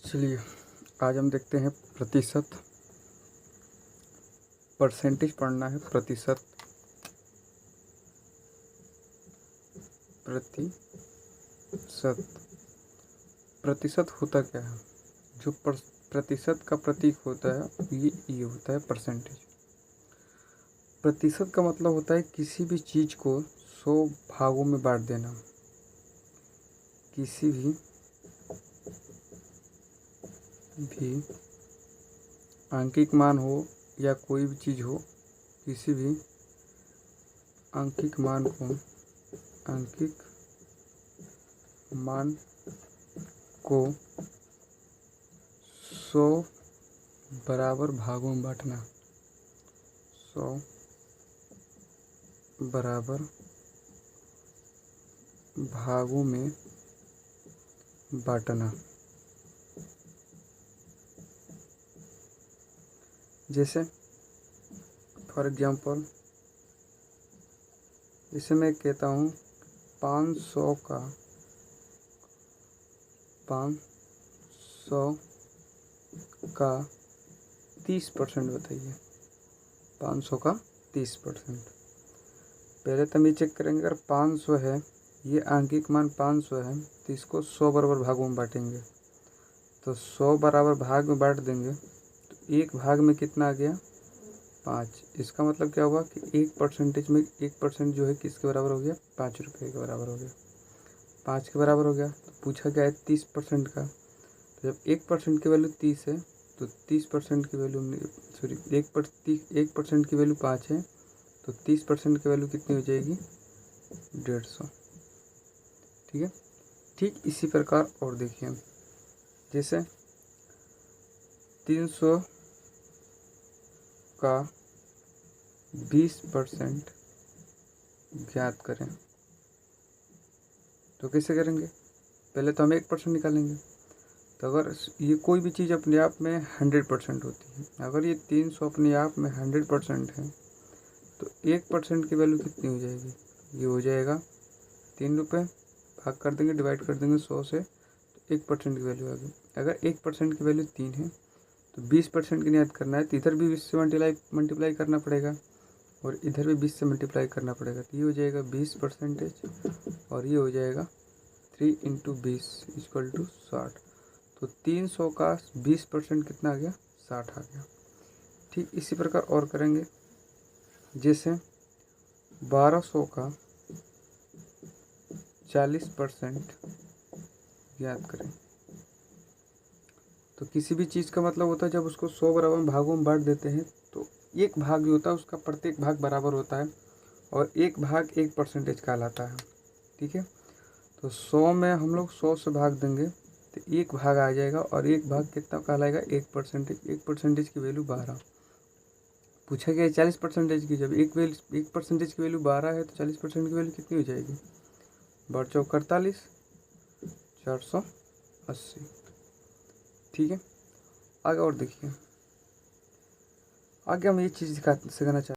चलिए आज हम देखते हैं प्रतिशत। परसेंटेज पढ़ना है। प्रतिशत प्रतिशत होता क्या है? जो प्रतिशत का प्रतीक होता है ये होता है परसेंटेज। प्रतिशत का मतलब होता है किसी भी चीज को 100 भागों में बांट देना। किसी भी आंकिक मान हो या कोई भी चीज हो, किसी भी आंकिक मान को 100 बराबर भागों में बांटना। 100 बराबर भागों में बांटना। जैसे फॉर एग्जांपल, जैसे मैं कहता हूँ 500 का 30% बताइए। 500 का 30%। पहले तो हम ये चेक करेंगे, अगर 500 है, ये आंकिक मान 500 है, तो इसको 100 बराबर भागों में बांटेंगे। तो 100 बराबर भाग में बांट देंगे तो एक भाग में कितना आ गया? 5। इसका मतलब क्या हुआ कि 1% में 1% जो है किसके बराबर हो गया? 5 रुपये के बराबर हो गया। 5 के बराबर हो गया। तो पूछा गया है 30% का। तो जब 1% की वैल्यू 30 है तो 30% की वैल्यू 1% की वैल्यू 5 है, तो 30% की वैल्यू कितनी हो जाएगी? 150। ठीक है। ठीक इसी प्रकार और देखिए, जैसे 300 का 20% ज्ञात करें। तो कैसे करेंगे? पहले तो हम 1% निकालेंगे। तो अगर ये कोई भी चीज़ अपने आप में 100% होती है, अगर ये 300 अपने आप में 100% है तो 1% की वैल्यू कितनी हो जाएगी? ये हो जाएगा 3 रुपये। भाग कर देंगे, डिवाइड कर देंगे 100 से, तो 1% की वैल्यू आ गई। अगर 1% की वैल्यू 3 है तो 20% की याद करना है, तो इधर भी 20 से मल्टीप्लाई करना पड़ेगा और इधर भी 20 से मल्टीप्लाई करना पड़ेगा। तो ये हो जाएगा 20% और ये हो जाएगा 3 × 20 = 60। तो 300 का 20% कितना आ गया? 60 आ गया। ठीक इसी प्रकार और करेंगे, जैसे 1200 का 40% याद करें। तो किसी भी चीज़ का मतलब होता है जब उसको 100 बराबर भागों में बांट देते हैं तो एक भाग जो होता है उसका प्रत्येक भाग बराबर होता है और एक भाग 1% कहलाता है। ठीक है। तो 100 में हम लोग 100 से भाग देंगे तो एक भाग आ जाएगा और एक भाग कितना कहलाएगा? 1%। 1% की वैल्यू 12। पूछा गया 40% की। जब 1% की वैल्यू 12 है तो 40% की वैल्यू कितनी हो जाएगी? 12 चौक 48, 480। ठीक है। आगे और देखिए, आगे हम ये चीज़ सिखाना चाहते हैं।